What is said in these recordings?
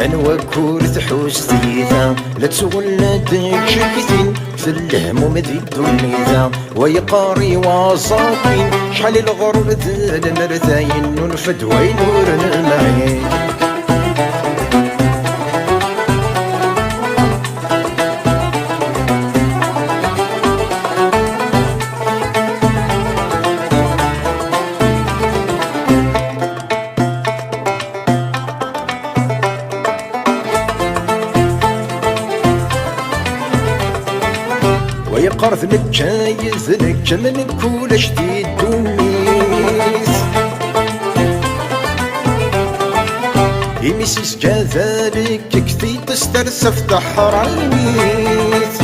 انوكور تحوس ثيثا لا تولد شكتين في الهموم ذي الدنيا ويقاري وصاكين شحال الغرب ذا المرثاين ونفد وين نور المعين ويقرث نتشايز لك من كل شديد دوميس يمسيس كذلك كثي تسترسف تحريميس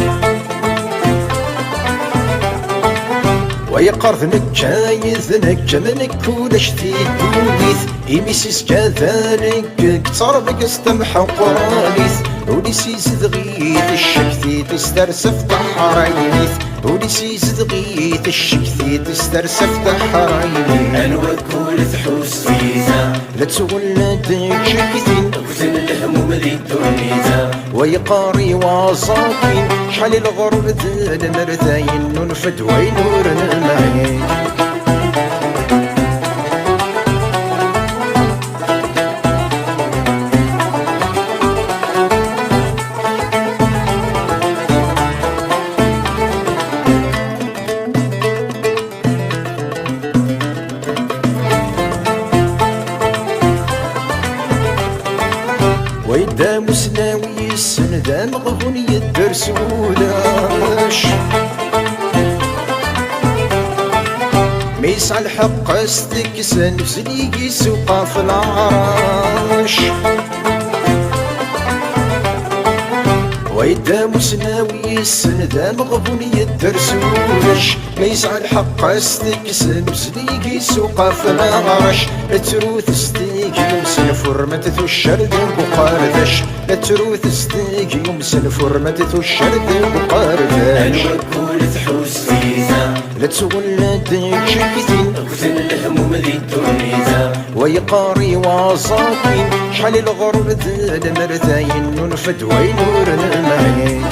ويقرث نتشايز لك من كل شديد دوميس يمسيس كذلك كتر بك استمح قرانيس وليسيس ذغيث الشكثي تسترسف تحرينيث وليسيس ذغيث الشكثي تسترسف تحرينيث انوكول تحوس فيها لا تولد شكثين وكتن الهموم ذي الدنيا ويقاري وصاكين شحال الغرب ذا المرثاين ونفد وين نور المعين ويدا مسلاوي السندا مغفون يدرس ولاش ميسع الحق استكسن بسليقي سوقا في العراش ويدا مسلاوي السندا مغفون يدرس ولاش ميسع الحق استكسن بسليقي سوقا في العراش تروث استيقي يمسن فرمتث الشرد بقاردش تروث استيقي يمسن فرمتث الشرد بقاردش انوكول تحوس فيها لا تولد شكثين وكتن الهموم ذي الدنيا ويقاري وصاكين شحال الغرب ذا المرثاين ونفد وين نور المعين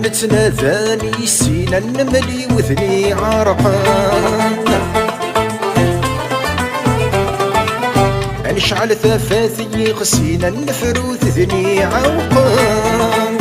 حلتنا ثاني سينا النملي وثني عرقان نشعل ثفاثي غسينا النفروث ثني عوقان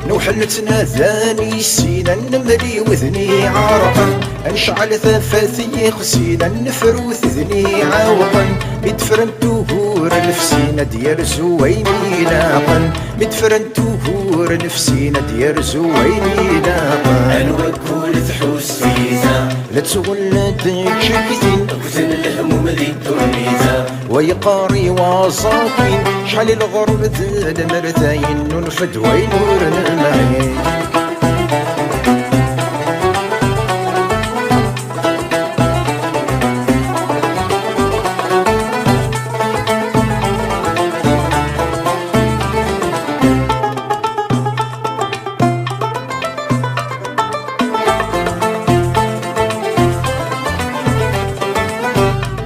نوحلتنا ثاني سينا النملي وثني عرقان نشعل ثفاثي غسينا النفروث ثني عوقان مدفرن تهور نفسينا ديال زويني لاقن مدفرن تهور نفسينا ديال زويني لاقن انوكول تحوس فيها لا تولد شكثين وكتن الهموم ذي الدنيا ويقاري وصاكين شحال الغرب ذا المرثاين ونفد وين نور المعين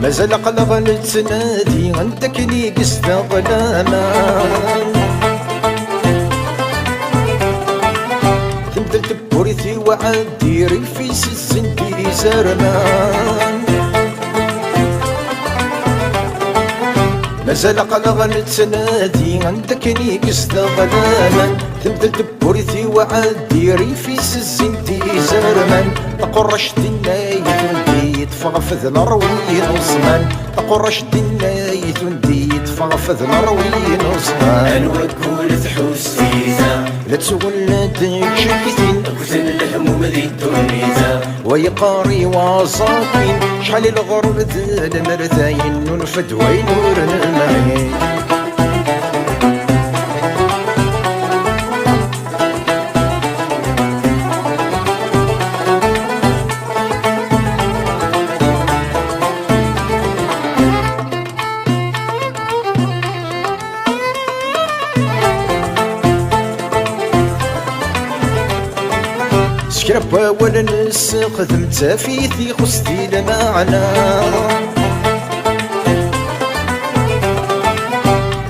مازال قلب نتنادي عندك نيقس ظلامان تمثل تبورثي وعدي ريفيس الزنبي زرمان مازال قلق نتنادي عندك نيكس غلاما تبدل تبوريتي وعادي ريفيس الزنتي زرمان تقرش دناي تندي تفغفذ الروين وصمان تقرش دناي تندي تفغفذ الروين وصمان الوكول تحوس فيزا لا تولد شكتين قتل الهموم ذي الترميزة ويقاري وصاكين شحال الغرب ذا المرثاين ونفد وينور المعين سكربا ولا نستخدم تافيتي خصتي المعنى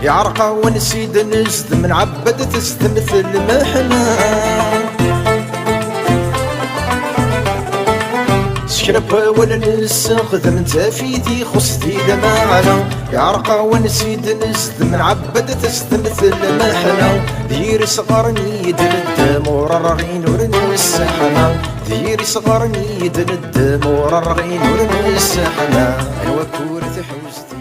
يعرقا ونسيد نزد من عبد تستمثل المحنى سكربا ولا نستخدم تافيتي خصتي المعنى يعرقا ونسيد نزد من عبد تستمثل المحنى دير صغرني دلدم وررغين ورنسحنا دير صغرني دلدم وررغين ورنسحنا الوكور تحوز